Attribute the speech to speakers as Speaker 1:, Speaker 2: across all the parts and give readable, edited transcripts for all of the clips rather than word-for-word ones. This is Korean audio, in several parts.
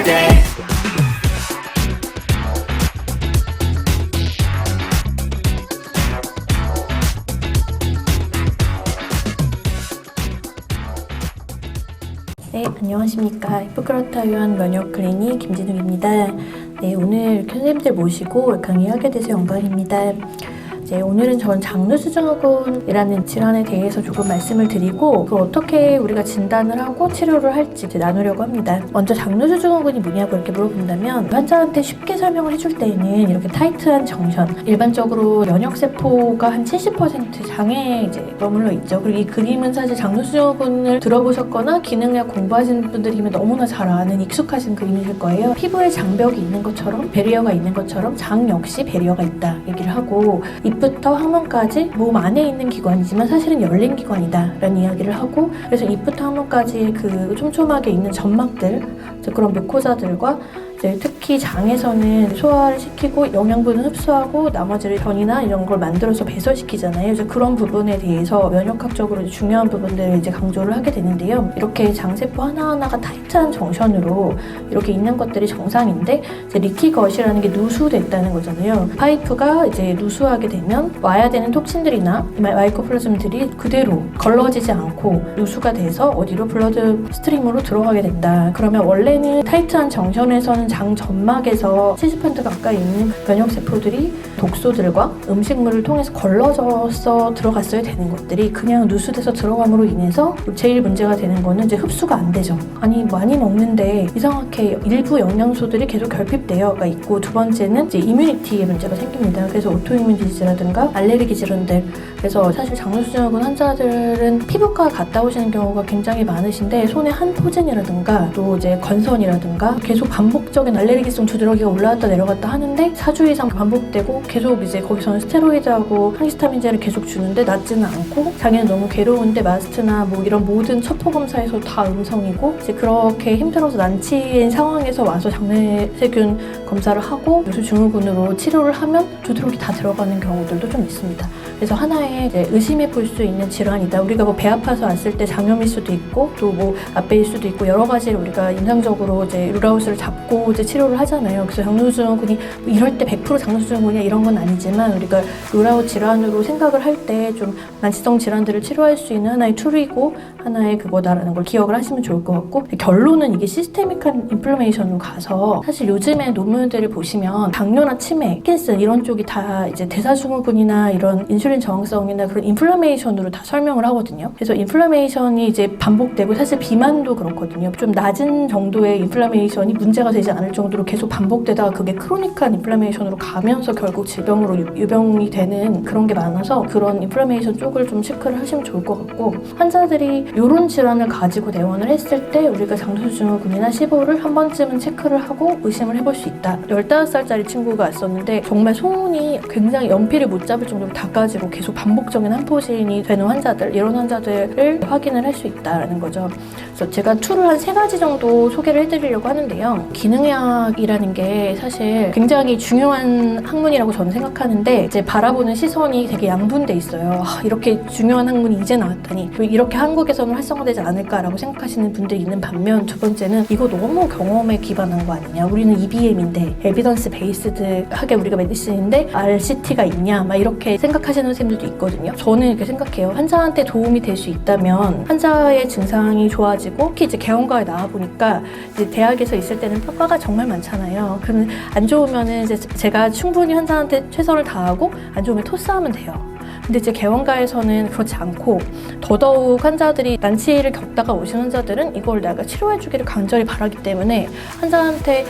Speaker 1: day.
Speaker 2: 네, 안녕하십니까. 히포크라테아유한 면역 클리닉 김진욱입니다. 네, 오늘 선생님들 모시고 강의하게 돼서 영광입니다. 오늘은 전 장누수증후군이라는 질환에 대해서 조금 말씀을 드리고 그걸 어떻게 우리가 진단을 하고 치료를 할지 나누려고 합니다. 먼저 장누수증후군이 뭐냐고 이렇게 물어본다면 환자한테 쉽게 설명을 해줄 때는 이렇게 타이트한 정션, 일반적으로 면역세포가 한 70% 장에 이제 머물러 있죠. 그리고 이 그림은 사실 장누수증후군을 들어보셨거나 기능의학 공부하시는 분들이면 너무나 잘 아는 익숙하신 그림이실 거예요. 피부에 장벽이 있는 것처럼 베리어가 있는 것처럼 장 역시 베리어가 있다 얘기를 하고 입부터 항문까지 몸 안에 있는 기관이지만 사실은 열린 기관이다 라는 이야기를 하고, 그래서 입부터 항문까지 그 촘촘하게 있는 점막들, 그런 뮤코사들과 특히 장에서는 소화를 시키고 영양분을 흡수하고 나머지를 변이나 이런 걸 만들어서 배설시키잖아요. 그래서 그런 부분에 대해서 면역학적으로 중요한 부분들을 강조를 하게 되는데요. 이렇게 장세포 하나하나가 타이트한 정션으로 이렇게 있는 것들이 정상인데 리키것이라는 게 누수됐다는 거잖아요. 파이프가 누수하게 되면 와야 되는 톡신들이나 마이코플라즘들이 그대로 걸러지지 않고 누수가 돼서 어디로 블러드 스트림으로 들어가게 된다. 그러면 원래는 타이트한 정션에서는 장 점막에서 70% 가까이 있는 면역세포들이 독소들과 음식물을 통해서 걸러져서 들어갔어야 되는 것들이 그냥 누수돼서 들어감으로 인해서 제일 문제가 되는 거는 흡수가 안 되죠. 아니 많이 먹는데 이상하게 일부 영양소들이 계속 결핍되어가 있고, 두 번째는 이뮤니티에 문제가 생깁니다. 그래서 오토이뮨 디지라든가 알레르기 질환들, 그래서 사실 장누수증후군 환자들은 피부과 갔다 오시는 경우가 굉장히 많으신데 손에 한 포진이라든가 또 건선이라든가 계속 반복적인 알레르기성 두드러기가 올라왔다 내려갔다 하는데 4주 이상 반복되고 계속 거기서는 스테로이드하고 항히스타민제를 계속 주는데 낫지는 않고 자기는 너무 괴로운데 마스트나 이런 모든 첩보 검사에서 다 음성이고 그렇게 힘들어서 난치인 상황에서 와서 장내세균 검사를 하고 누수증후군으로 치료를 하면 두드러기 다 들어가는 경우들도 좀 있습니다. 그래서 하나의 의심해 볼 수 있는 질환이다. 우리가 배 아파서 왔을 때 장염일 수도 있고 또 앞배일 수도 있고 여러 가지를 우리가 임상적으로 룰아웃을 잡고 치료를 하잖아요. 그래서 장누수증후군이 이럴 때 100% 장누수증후군이야 이런 건 아니지만 우리가 룰아웃 질환으로 생각을 할 때 좀 난치성 질환들을 치료할 수 있는 하나의 툴이고 하나의 그거다라는 걸 기억을 하시면 좋을 것 같고, 결론은 이게 시스테믹한 인플레메이션으로 가서 사실 요즘에 논문들을 보시면 당뇨나 치매, 파킨슨 이런 쪽이 다 대사증후군이나 이런 인슐린 저항성이나 그런 인플레메이션으로 다 설명을 하거든요. 그래서 인플레메이션이 반복되고 사실 비만도 그렇거든요. 좀 낮은 정도의 인플레메이션이 문제가 되지 않을 정도로 계속 반복되다가 그게 크로닉한 인플레메이션으로 가면서 결국 질병으로 유병이 되는 그런 게 많아서 그런 인플레메이션 쪽을 좀 체크를 하시면 좋을 것 같고, 환자들이 이런 질환을 가지고 내원을 했을 때 우리가 장누수증후군이나 시보를 한 번쯤은 체크를 하고 의심을 해볼 수 있다. 15살짜리 친구가 왔었는데 정말 소문이 굉장히 연필을 못 잡을 정도로 닦아지고 계속 반복적인 한포진이 되는 환자들, 이런 환자들을 확인을 할 수 있다는 거죠. 그래서 제가 툴을 한 3가지 정도 소개를 해드리려고 하는데요. 기능의학이라는 게 사실 굉장히 중요한 학문이라고 저는 생각하는데 바라보는 시선이 되게 양분돼 있어요. 이렇게 중요한 학문이 이제 나왔다니 왜 이렇게 한국에서는 활성화되지 않을까라고 생각하시는 분들이 있는 반면, 두 번째는 이거 너무 경험에 기반한 거 아니냐, 우리는 EBM인데 에비던스 베이스드하게 우리가 메디슨인데 RCT가 있냐 이렇게 생각하시는 선생님들도 있거든요. 저는 이렇게 생각해요. 환자한테 도움이 될 수 있다면 환자의 증상이 좋아지고, 특히 개원과에 나와보니까 대학에서 있을 때는 과가 정말 많잖아요. 그러면 안 좋으면은 제가 충분히 환자한테 최선을 다하고 안 좋으면 토스하면 돼요. 근데 개원가에서는 그렇지 않고, 더더욱 환자들이 난치를 겪다가 오신 환자들은 이걸 내가 치료해주기를 간절히 바라기 때문에 환자한테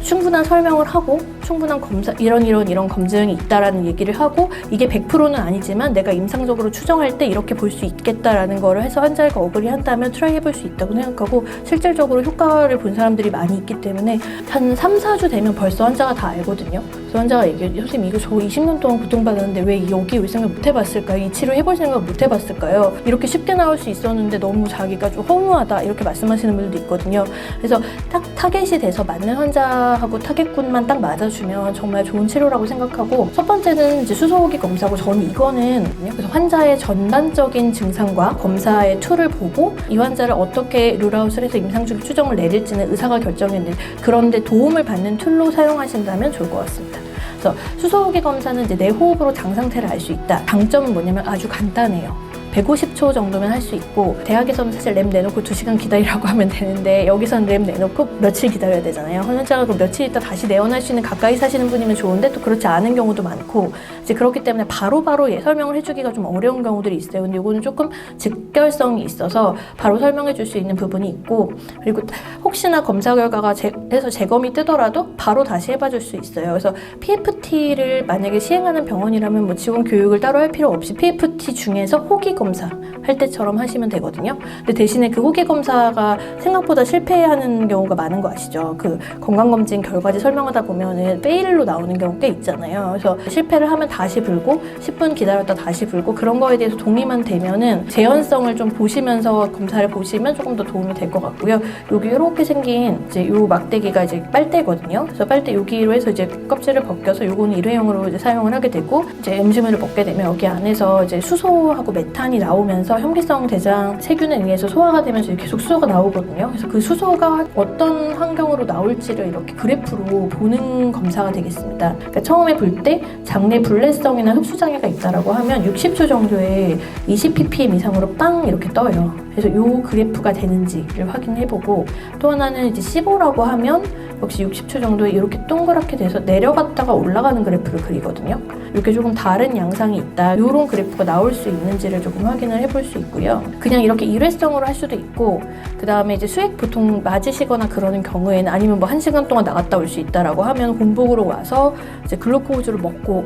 Speaker 2: 충분한 설명을 하고 충분한 검사, 이런 검증이 있다라는 얘기를 하고, 이게 100%는 아니지만 내가 임상적으로 추정할 때 이렇게 볼 수 있겠다라는 거를 해서 환자가 어그리 한다면 트라이 해볼 수 있다고 생각하고, 실질적으로 효과를 본 사람들이 많이 있기 때문에 한 3, 4주 되면 벌써 환자가 다 알거든요. 그래서 환자가 얘기해요. 선생님 이거 저 20년 동안 고통받았는데 왜 여기 올 생각 못 해봤을까요? 이 치료 해볼 생각 못 해봤을까요? 이렇게 쉽게 나올 수 있었는데 너무 자기가 좀 허무하다 이렇게 말씀하시는 분들도 있거든요. 그래서 딱 타겟이 돼서 맞는 환자하고 타겟군만 딱 맞아주면 정말 좋은 치료라고 생각하고, 첫 번째는 이제 수소호흡기 검사고, 저는 이거는 그래서 환자의 전반적인 증상과 검사의 툴을 보고 이 환자를 어떻게 룰아웃을 해서 임상주기 추정을 내릴지는 의사가 결정했는데, 그런데 도움을 받는 툴로 사용하신다면 좋을 것 같습니다. 그래서 수소호흡기 검사는 이제 내 호흡으로 장 상태를 알 수 있다. 장점은 뭐냐면 아주 간단해요. 150초 정도면 할 수 있고, 대학에서는 사실 램 내놓고 2시간 기다리라고 하면 되는데 여기서는 램 내놓고 며칠 기다려야 되잖아요. 환자가 그 며칠 있다 다시 내원할 수 있는 가까이 사시는 분이면 좋은데 또 그렇지 않은 경우도 많고, 이제 그렇기 때문에 바로바로 설명을 해주기가 좀 어려운 경우들이 있어요. 근데 이거는 조금 직결성이 있어서 바로 설명해 줄 수 있는 부분이 있고, 그리고 혹시나 검사 결과가 해서 재검이 뜨더라도 바로 다시 해봐 줄 수 있어요. 그래서 PFT를 만약에 시행하는 병원이라면 뭐 지원 교육을 따로 할 필요 없이 PFT 중에서 호기 검사 할 때처럼 하시면 되거든요. 근데 대신에 그 호기 검사가 생각보다 실패하는 경우가 많은 거 아시죠? 그 건강검진 결과지 설명하다 보면은 페일로 나오는 경우 꽤 있잖아요. 그래서 실패를 하면 다시 불고 10분 기다렸다 다시 불고, 그런 거에 대해서 동의만 되면은 재현성을 좀 보시면서 검사를 보시면 조금 더 도움이 될 것 같고요. 여기 이렇게 생긴 이제 요 막대기가 이제 빨대거든요. 그래서 빨대 여기로 해서 이제 껍질을 벗겨서 요거는 일회용으로 이제 사용을 하게 되고, 이제 음식물을 먹게 되면 여기 안에서 이제 수소하고 메탄이 나오면서 현기성 대장 세균에 의해서 소화가 되면서 계속 수소가 나오거든요. 그래서 그 수소가 어떤 환경으로 나올지를 이렇게 그래프로 보는 검사가 되겠습니다. 그러니까 처음에 볼 때 장내 불내성이나 흡수장애가 있다라고 하면 60초 정도에 20ppm 이상으로 빵 이렇게 떠요. 그래서 요 그래프가 되는지를 확인해보고, 또 하나는 이제 15라고 하면 역시 60초 정도에 이렇게 동그랗게 돼서 내려갔다가 올라가는 그래프를 그리거든요. 이렇게 조금 다른 양상이 있다, 이런 그래프가 나올 수 있는지를 조금 확인을 해볼 수 있고요. 그냥 이렇게 일회성으로 할 수도 있고, 그 다음에 이제 수액 보통 맞으시거나 그러는 경우에는, 아니면 뭐 1시간 동안 나갔다 올 수 있다라고 하면 공복으로 와서 이제 글루코즈를 먹고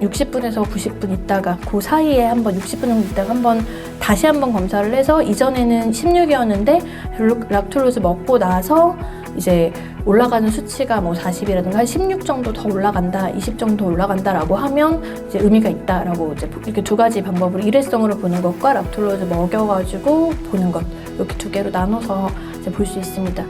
Speaker 2: 60분에서 90분 있다가 그 사이에 한번 60분 정도 있다가 다시 한번 검사를 해서, 이전에는 16이었는데 락툴로즈 먹고 나서 이제 올라가는 수치가 뭐 40이라든가 한 16 정도 더 올라간다, 20 정도 올라간다라고 하면 이제 의미가 있다라고, 이제 이렇게 두 가지 방법으로 일회성으로 보는 것과 락툴로즈 먹여가지고 보는 것, 이렇게 두 개로 나눠서 이제 볼 수 있습니다.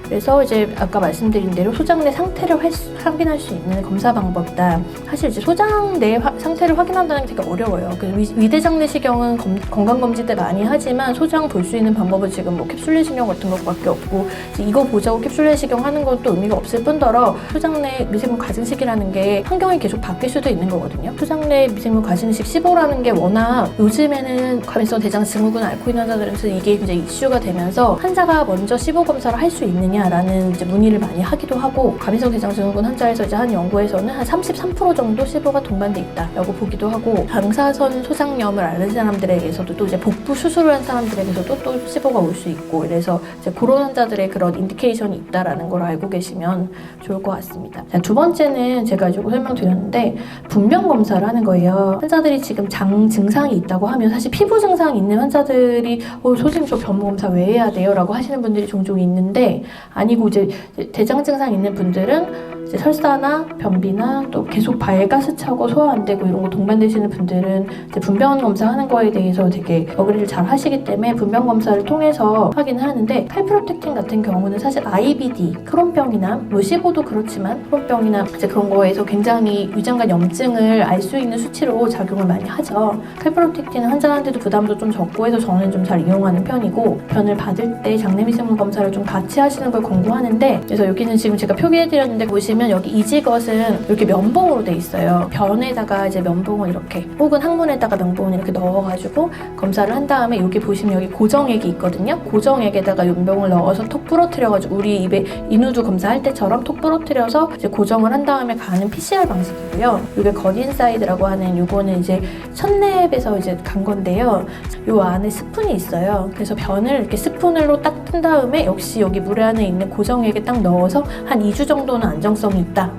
Speaker 2: 그래서 이제 아까 말씀드린 대로 소장 내 상태를 확인할 수 있는 검사 방법이다. 사실 이제 소장 내 상태를 확인한다는 게 되게 어려워요. 위대장 내시경은 건강검진 때 많이 하지만 소장 볼 수 있는 방법은 지금 뭐 캡슐 내시경 같은 것밖에 없고, 이거 보자고 캡슐 내시경 하는 건 또 의미가 없을 뿐더러 소장 내 미생물 가증식이라는 게 환경이 계속 바뀔 수도 있는 거거든요. 소장 내 미생물 가증식 15라는 게 워낙 요즘에는 과민성 대장 증후군 앓고 있는 환자들한테 이게 이제 이슈가 되면서 환자가 먼저 15 검사를 할 수 있느냐 라는 이제 문의를 많이 하기도 하고, 과민성 대장 증후군 환자에서 이제 한 연구에서는 한 33% 정도 15가 동반돼 있다라고 보기도 하고, 방사선 소장염을 앓는 사람들에게서도 또 이제 복부 수술을 한 사람들에게서도 또 15가 올 수 있고, 그래서 이제 그런 환자들의 그런 인디케이션이 있다라는 걸 알고 계시면 좋을 것 같습니다. 자, 두 번째는 제가 조금 설명드렸는데 분명 검사를 하는 거예요. 환자들이 지금 장 증상이 있다고 하면, 사실 피부 증상이 있는 환자들이 선생님 저 변모 검사 왜 해야 돼요? 라고 하시는 분들이 종종 있는데, 아니고 이제 대장 증상 있는 분들은 이제 설사나 변비나 또 계속 발가스 차고 소화 안 되고 이런 거 동반되시는 분들은 이제 분변 검사하는 거에 대해서 되게 어그리를 잘 하시기 때문에 분변 검사를 통해서 확인을 하는데, 칼프로텍틴 같은 경우는 사실 IBD, 크론병이나 뭐 15도 그렇지만 크론병이나 이제 그런 거에서 굉장히 위장관 염증을 알 수 있는 수치로 작용을 많이 하죠. 칼프로텍틴은 환자한테도 부담도 좀 적고 해서 저는 좀 잘 이용하는 편이고, 변을 받을 때 장내 미생물 검사를 좀 같이 하시는 걸 권고하는데, 그래서 여기는 지금 제가 표기해드렸는데 보시면 여기 이지것은 이렇게 면봉으로 돼 있어요. 변에다가 이제 면봉을 이렇게, 혹은 항문에다가 면봉을 이렇게 넣어가지고 검사를 한 다음에, 여기 보시면 여기 고정액이 있거든요. 고정액에다가 면봉을 넣어서 톡 부러뜨려가지고 우리 입에 인후두 검사할 때처럼 톡 부러뜨려서 이제 고정을 한 다음에 가는 PCR 방식이고요. 이게 겉인사이드라고 하는, 요거는 이제 첫랩에서 이제 간 건데요. 요 안에 스푼이 있어요. 그래서 변을 이렇게 스푼으로 딱 튼 다음에 역시 여기 물 안에 있는 고정액에 딱 넣어서 한 2주 정도는 안정성이 있다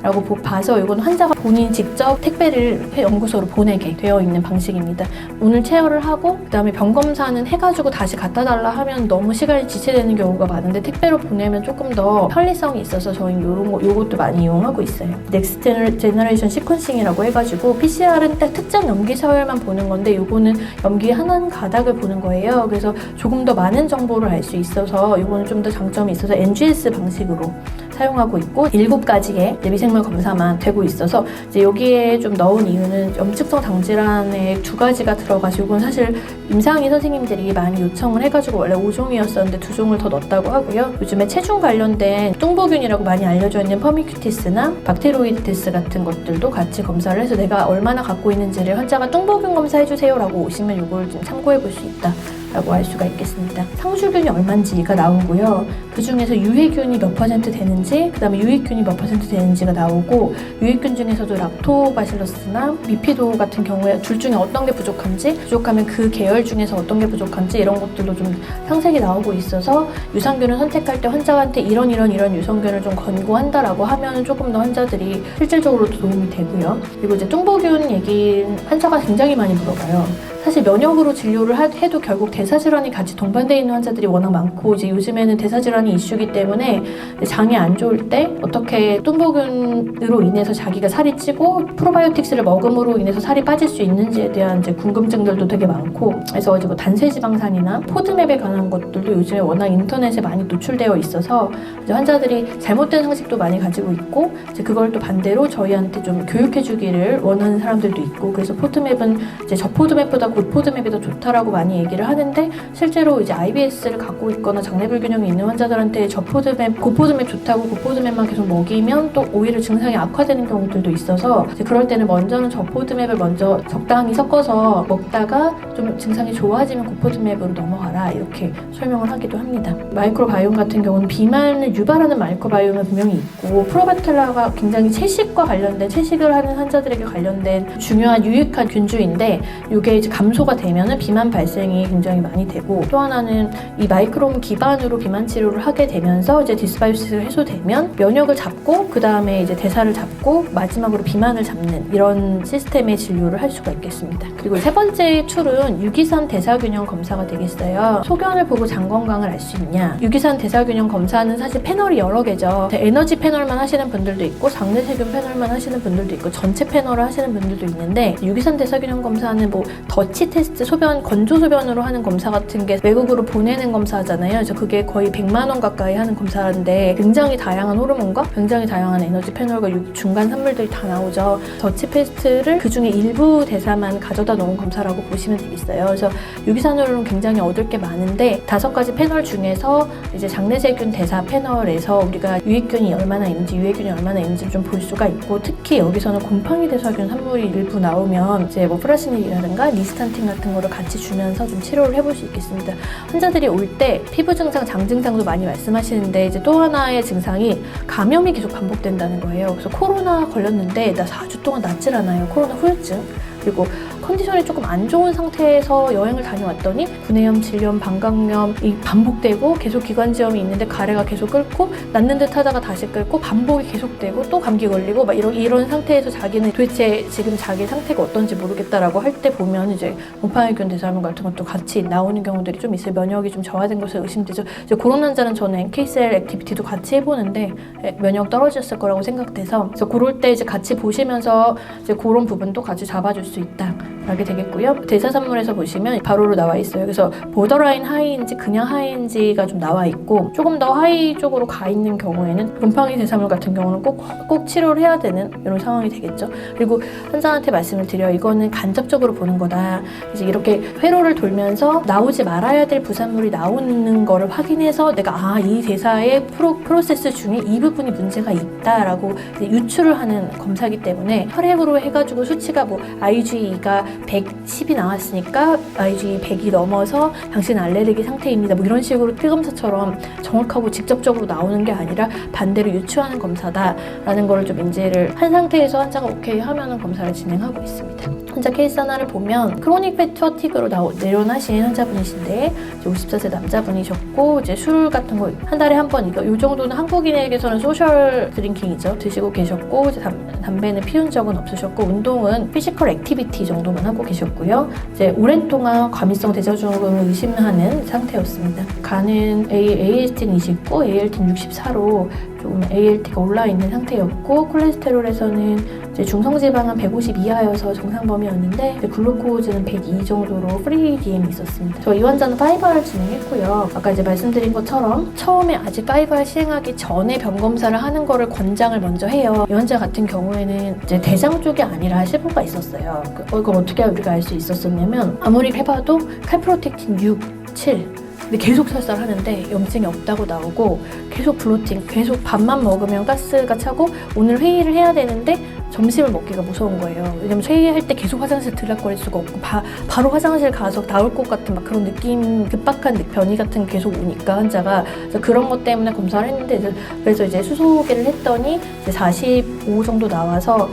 Speaker 2: 라고 봐서 이건 환자가 본인 직접 택배를 연구소로 보내게 되어 있는 방식입니다. 오늘 체열을 하고 그 다음에 병 검사는 해가지고 다시 갖다 달라 하면 너무 시간이 지체되는 경우가 많은데 택배로 보내면 조금 더 편리성이 있어서 저희는 요것도 많이 이용하고 있어요. 넥스트 제너레이션 시퀀싱이라고 해가지고 PCR은 딱 특정 염기 서열만 보는 건데 요거는 염기 한 가닥을 보는 거예요. 그래서 조금 더 많은 정보를 알 수 있어서 요거는 좀 더 장점이 있어서 NGS 방식으로 사용하고 있고 7가지의 미생물 검사만 되고 있어서 이제 여기에 좀 넣은 이유는 염증성 당질환에 2가지가 들어가서 이건 사실 임상의 선생님들이 많이 요청을 해가지고 원래 5종이었었는데 2종을 더 넣었다고 하고요. 요즘에 체중 관련된 뚱보균이라고 많이 알려져 있는 퍼미큐티스나 박테로이드티스 같은 것들도 같이 검사를 해서 내가 얼마나 갖고 있는지를 환자가 뚱보균 검사해주세요 라고 오시면 이걸 좀 참고해 볼 수 있다 라고 할 수가 있겠습니다. 상주균이 얼마인지가 나오고요. 그 중에서 유해균이 몇 % 되는지, 그 다음에 유익균이 몇 % 되는지가 나오고, 유익균 중에서도 락토바실러스나 미피도 같은 경우에 둘 중에 어떤 게 부족하면 그 계열 중에서 어떤 게 부족한지 이런 것들도 좀 상세히 나오고 있어서 유산균을 선택할 때 환자한테 이런 유산균을 좀 권고한다라고 하면 조금 더 환자들이 실질적으로 도움이 되고요. 그리고 이제 뚱보균 얘기 환자가 굉장히 많이 물어봐요. 사실 면역으로 진료를 해도 결국 대사질환이 같이 동반되어 있는 환자들이 워낙 많고 이제 요즘에는 대사질환이 이슈이기 때문에 장이 안 좋을 때 어떻게 뚱보균으로 인해서 자기가 살이 찌고 프로바이오틱스를 먹음으로 인해서 살이 빠질 수 있는지에 대한 이제 궁금증들도 되게 많고 그래서 이제 뭐 단세지방산이나 포드맵에 관한 것들도 요즘에 워낙 인터넷에 많이 노출되어 있어서 이제 환자들이 잘못된 상식도 많이 가지고 있고 이제 그걸 또 반대로 저희한테 좀 교육해주기를 원하는 사람들도 있고 그래서 포드맵은 이제 저포드맵보다 고포드맵이 더 좋다라고 많이 얘기를 하는데 실제로 이제 IBS를 갖고 있거나 장내불균형이 있는 환자들한테 저포드맵, 고포드맵 좋다고 고포드맵만 계속 먹이면 또 오히려 증상이 악화되는 경우들도 있어서 이제 그럴 때는 먼저는 저포드맵을 먼저 적당히 섞어서 먹다가 좀 증상이 좋아지면 고포드맵으로 넘어가라 이렇게 설명을 하기도 합니다. 마이크로바이옴 같은 경우는 비만을 유발하는 마이크로바이옴이 분명히 있고 프로바텔라가 굉장히 채식과 관련된 채식을 하는 환자들에게 관련된 중요한 유익한 균주인데 이게 이제 감소가 되면은 비만 발생이 굉장히 많이 되고 또 하나는 이 마이크롬 기반으로 비만 치료를 하게 되면서 이제 디스바이오시스가 해소되면 면역을 잡고 그 다음에 이제 대사를 잡고 마지막으로 비만을 잡는 이런 시스템의 진료를 할 수가 있겠습니다. 그리고 3번째 툴은 유기산 대사균형 검사가 되겠어요. 소견을 보고 장 건강을 알 수 있냐? 유기산 대사균형 검사는 사실 패널이 여러 개죠. 에너지 패널만 하시는 분들도 있고 장내세균 패널만 하시는 분들도 있고 전체 패널을 하시는 분들도 있는데 유기산 대사균형 검사는 뭐 더치 테스트, 소변, 건조 소변으로 하는 검사 같은 게 외국으로 보내는 검사잖아요. 그래서 그게 거의 100만 원 가까이 하는 검사인데 굉장히 다양한 호르몬과 굉장히 다양한 에너지 패널과 중간 산물들이 다 나오죠. 더치 테스트를 그중에 일부 대사만 가져다 놓은 검사라고 보시면 되겠어요. 그래서 유기산으로는 굉장히 얻을 게 많은데 5가지 패널 중에서 이제 장내세균 대사 패널에서 우리가 유익균이 얼마나 있는지 유해균이 얼마나 있는지 좀 볼 수가 있고 특히 여기서는 곰팡이 대사균 산물이 일부 나오면 이제 뭐 프라시닐이라든가 니스탄틴 같은 거를 같이 주면서 좀 치료를 해볼 수 있겠습니다. 환자들이 올 때 피부 증상, 장 증상도 많이 말씀하시는데 이제 또 하나의 증상이 감염이 계속 반복된다는 거예요. 그래서 코로나 걸렸는데 나 4주 동안 낫질 않아요. 코로나 후유증. 그리고 컨디션이 조금 안 좋은 상태에서 여행을 다녀왔더니 구내염, 질염, 방광염이 반복되고 계속 기관지염이 있는데 가래가 계속 끓고 낫는 듯 하다가 다시 끓고 반복이 계속되고 또 감기 걸리고 막 이런 상태에서 자기는 도대체 지금 자기 상태가 어떤지 모르겠다라고 할 때 보면 이제 곰팡이균 대사균 같은 것도 같이 나오는 경우들이 좀 있어요. 면역이 좀 저하된 것을 의심되죠. 이제 그런 환자는 저는 NK셀 액티비티도 같이 해보는데 면역 떨어졌을 거라고 생각돼서 그래서 그럴 때 이제 같이 보시면서 이제 그런 부분도 같이 잡아줄 수 있다. 라게 되겠고요. 대사산물에서 보시면 바로로 나와 있어요. 그래서 보더라인 하이인지 그냥 하이인지가 좀 나와 있고 조금 더 하이 쪽으로 가 있는 경우에는 곰팡이 대사물 같은 경우는 꼭 치료를 해야 되는 이런 상황이 되겠죠. 그리고 환자한테 말씀을 드려요. 이거는 간접적으로 보는 거다. 이제 이렇게 회로를 돌면서 나오지 말아야 될 부산물이 나오는 거를 확인해서 내가 이 대사의 프로세스 중에 이 부분이 문제가 있다라고 유추를 하는 검사이기 때문에 혈액으로 해가지고 수치가 뭐 IgE가 110이 나왔으니까 IgE 100이 넘어서 당신 알레르기 상태입니다. 뭐 이런 식으로 피검사처럼 정확하고 직접적으로 나오는 게 아니라 반대로 유추하는 검사다라는 거를 좀 인지를 한 상태에서 환자가 오케이 하면은 검사를 진행하고 있습니다. 환자 케이스 하나를 보면 크로닉 패티그로 내려나신 환자분이신데 54세 남자분이셨고 이제 술 같은 거 한 달에 한 번 이 정도는 한국인에게서는 소셜 드링킹이죠. 드시고 계셨고 이제 담배는 피운 적은 없으셨고 운동은 피지컬 액티비티 정도만 하고 계셨고요. 이제 오랫동안 과민성 대사증후군을 의심하는 상태였습니다. 간은 ALT는 29, ALT는 64로 좀 ALT가 올라 있는 상태였고 콜레스테롤에서는 이제 중성지방은 150 이하여서 정상 범위였는데 글루코즈는 102 정도로 프리DM이 있었습니다. 저 이 환자는 5R 진행했고요. 아까 이제 말씀드린 것처럼 처음에 아직 5R 시행하기 전에 병 검사를 하는 거를 권장을 먼저 해요. 이 환자 같은 경우에는 이제 대장 쪽이 아니라 시부가 있었어요. 이걸 어떻게 우리가 알 수 있었었냐면 아무리 해봐도 칼프로텍틴 6, 7 근데 계속 설사하는데 염증이 없다고 나오고 계속 블로팅, 계속 밥만 먹으면 가스가 차고 오늘 회의를 해야 되는데 점심을 먹기가 무서운 거예요. 왜냐면 회의할 때 계속 화장실 들락거릴 수가 없고 바로 화장실 가서 나올 것 같은 막 그런 느낌, 급박한 변이 같은 게 계속 오니까 환자가 그래서 그런 것 때문에 검사를 했는데 그래서 이제 수소계를 했더니 이제 45 정도 나와서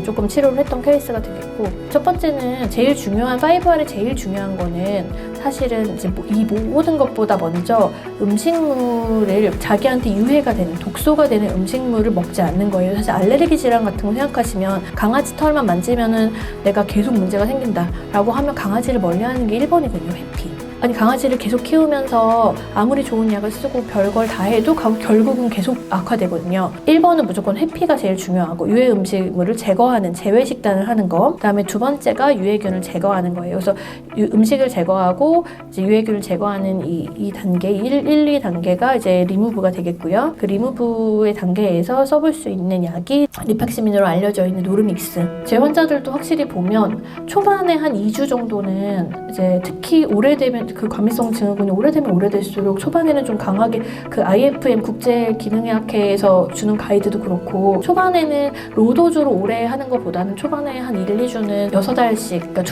Speaker 2: 조금 치료를 했던 케이스가 되겠고 첫 번째는 제일 중요한 5R의 제일 중요한 거는 사실은 이제 이 모든 것보다 먼저 음식물을 자기한테 유해가 되는 독소가 되는 음식물을 먹지 않는 거예요. 사실 알레르기 질환 같은 거 생각하시면 강아지 털만 만지면은 내가 계속 문제가 생긴다라고 하면 강아지를 멀리하는 게 1번이거든요. 회피. 아니 강아지를 계속 키우면서 아무리 좋은 약을 쓰고 별걸 다 해도 결국은 계속 악화되거든요. 1번은 무조건 회피가 제일 중요하고 유해 음식물을 제거하는 제외 식단을 하는 거. 그다음에 두 번째가 유해균을 제거하는 거예요. 그래서 음식을 제거하고 이제 유해균을 제거하는 이 단계 1, 2단계가 이제 리무브가 되겠고요. 그 리무브의 단계에서 써볼 수 있는 약이 리팍시민으로 알려져 있는 노르믹스. 제 환자들도 확실히 보면 초반에 한 2주 정도는 이제 특히 오래되면 그 과민성 증후군이 오래되면 오래될수록 초반에는 좀 강하게 그 IFM 국제기능의학회에서 주는 가이드도 그렇고 초반에는 로도주로 오래 하는 것보다는 초반에 한 1, 2주는 6알씩 그러니까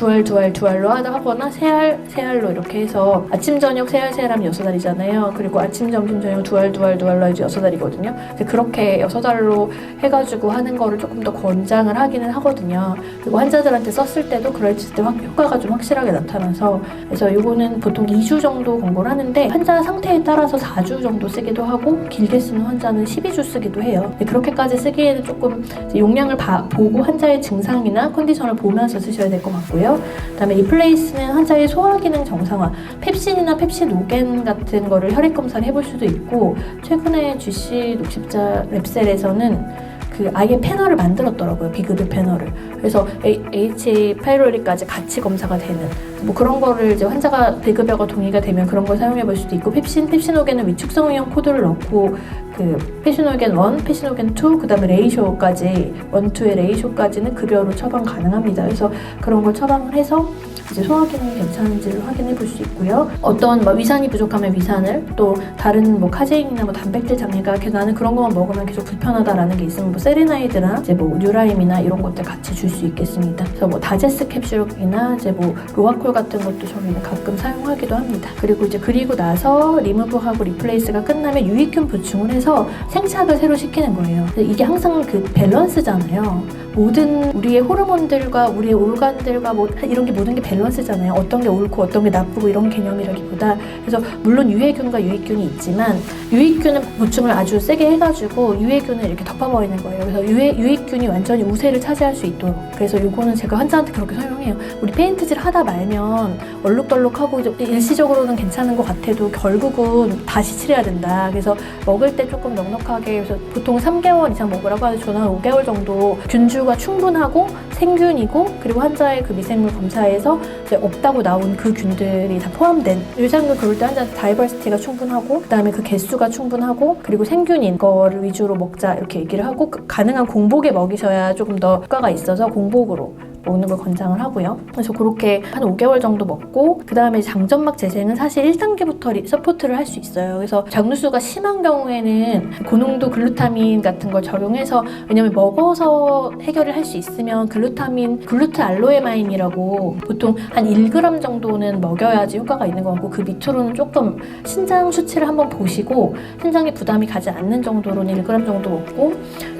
Speaker 2: 두알로 하거나 3알 이렇게 해서 아침 저녁 3알 하면 6알이잖아요. 그리고 아침 점심 저녁 두알로 해서 6알이거든요. 그렇게 6알로 해가지고 하는 거를 조금 더 권장을 하기는 하거든요. 그리고 환자들한테 썼을 때도 그랬을 때 효과가 좀 확실하게 나타나서 그래서 이거는 보통 2주 정도 권고를 하는데 환자 상태에 따라서 4주 정도 쓰기도 하고 길게 쓰는 환자는 12주 쓰기도 해요. 그렇게까지 쓰기에는 조금 용량을 보고 환자의 증상이나 컨디션을 보면서 쓰셔야 될 것 같고요. 그다음에 리플레이스는 환자의 소화기능 정상화, 펩신이나 펩시노겐 같은 거를 혈액 검사를 해볼 수도 있고 최근에 GC 녹십자 랩셀에서는 그 아예 패널을 만들었더라고요. 비급여 패널을. 그래서 H. 파이로리까지 같이 검사가 되는 뭐 그런 거를 이제 환자가 비급여가 동의가 되면 그런 걸 사용해 볼 수도 있고 펩시노겐은 위축성 위험 코드를 넣고 그 펩시노겐 1, 펩시노겐 2, 그 다음에 레이쇼까지 1, 2의 레이쇼까지는 급여로 처방 가능합니다. 그래서 그런 걸 처방을 해서 이제 소화 기능이 괜찮은지를 확인해 볼 수 있고요. 어떤 위산이 부족하면 위산을 또 다른 카제인이나 단백질 장애가 나는 그런 것만 먹으면 계속 불편하다라는 게 있으면 세리나이드나 이제 뉴라임이나 이런 것들 같이 줄 수 있겠습니다. 그래서 다제스 캡슐이나 이제 로아콜 같은 것도 저희는 가끔 사용하기도 합니다. 그리고 나서 리무브하고 리플레이스가 끝나면 유익균 보충을 해서 생착을 새로 시키는 거예요. 이게 항상 그 밸런스잖아요. 모든 우리의 호르몬들과 우리의 올간들과 이런 게 모든 게 밸런스잖아요. 어떤 게 옳고 어떤 게 나쁘고 이런 개념이라기보다 그래서 물론 유해균과 유익균이 있지만 유익균은 보충을 아주 세게 해가지고 유해균을 이렇게 덮어버리는 거예요. 그래서 유익균이 완전히 우세를 차지할 수 있도록 그래서 이거는 제가 환자한테 그렇게 설명해요. 우리 페인트질 하다 말면 얼룩덜룩하고 일시적으로는 괜찮은 것 같아도 결국은 다시 칠해야 된다. 그래서 먹을 때 조금 넉넉하게 그래서 보통 3개월 이상 먹으라고 하는데 저는 한 5개월 정도 균주가 충분하고 생균이고 그리고 환자의 그 미생물 검사에서 이제 없다고 나온 그 균들이 다 포함된 유산균 그럴 때 환자한테 다이버시티가 충분하고 그다음에 그 개수가 충분하고 그리고 생균인 거를 위주로 먹자 이렇게 얘기를 하고 가능한 공복에 먹이셔야 조금 더 효과가 있어서 공복으로 먹는 걸 권장을 하고요. 그래서 그렇게 한 5개월 정도 먹고 그 다음에 장점막 재생은 사실 1단계부터 서포트를 할 수 있어요. 그래서 장누수가 심한 경우에는 고농도 글루타민 같은 걸 적용해서 왜냐면 먹어서 해결을 할 수 있으면 글루트 알로에마인이라고 보통 한 1g 정도는 먹여야지 효과가 있는 것 같고 그 밑으로는 조금 신장 수치를 한번 보시고 신장에 부담이 가지 않는 정도로는 1g 정도 먹고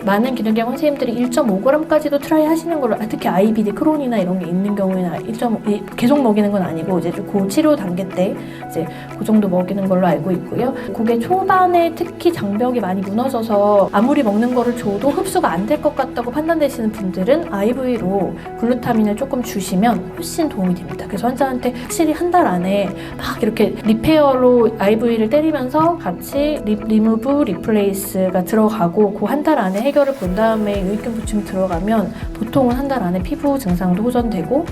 Speaker 2: 많은 기능경 선생님들이 1.5g까지도 트라이 하시는 걸로 특히 IBD 이제 크론이나 이런 게 있는 경우에는 계속 먹이는 건 아니고 이제 그 치료 단계 때 이제 그 정도 먹이는 걸로 알고 있고요. 그게 초반에 특히 장벽이 많이 무너져서 아무리 먹는 거를 줘도 흡수가 안 될 것 같다고 판단되시는 분들은 IV로 글루타민을 조금 주시면 훨씬 도움이 됩니다. 그래서 환자한테 확실히 한 달 안에 막 이렇게 리페어로 IV를 때리면서 같이 리무브, 리플레이스가 들어가고 그 한 달 안에 해결을 본 다음에 유익균 보충이 들어가면 보통은 한 달 안에 피부 증상도 호전되고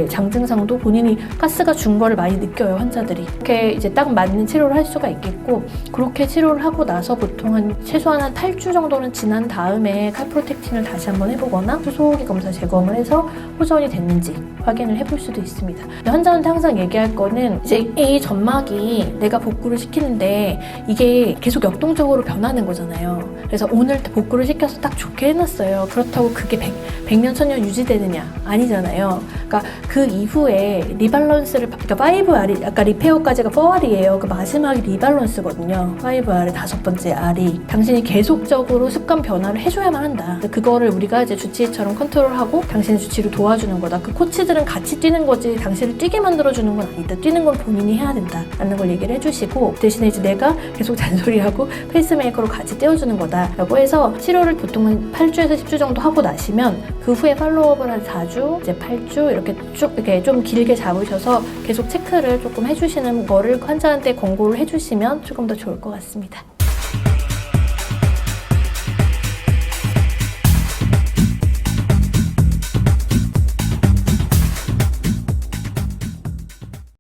Speaker 2: 장 증상도 본인이 가스가 준 거를 많이 느껴요, 환자들이. 이렇게 이제 딱 맞는 치료를 할 수가 있겠고, 그렇게 치료를 하고 나서 보통 최소한 한 8주 정도는 지난 다음에 칼프로텍틴을 다시 한번 해보거나 소화기 검사 재검을 해서 호전이 됐는지 확인을 해볼 수도 있습니다. 환자한테 항상 얘기할 거는 이제 이 점막이 내가 복구를 시키는데 이게 계속 역동적으로 변하는 거잖아요. 그래서 오늘 복구를 시켜서 딱 좋게 해놨어요. 그렇다고 그게 100년, 1000년 유지되느냐? 아니잖아요. 그러니까 그 이후에 리밸런스를, 그러니까 5R이, 아까 리페어까지가 4R이에요. 그 마지막이 리밸런스거든요. 5R의 5번째 R이 당신이 계속적으로 습관 변화를 해줘야만 한다. 그거를 우리가 이제 주치의처럼 컨트롤하고 당신의 주치를 도와주는 거다. 그 코치들은 같이 뛰는 거지 당신을 뛰게 만들어주는 건 아니다. 뛰는 건 본인이 해야 된다 라는 걸 얘기를 해주시고, 대신에 이제 내가 계속 잔소리하고 페이스메이커로 같이 떼어주는 거다 라고 해서 치료를 보통 한 8주에서 10주 정도 하고 나시면 그 후에 팔로우업을 한 4주, 이제 8주 이렇게 쭉 이렇게 좀 길게 잡으셔서 계속 체크를 조금 해주시는 거를 환자한테 권고를 해주시면 조금 더 좋을 것 같습니다.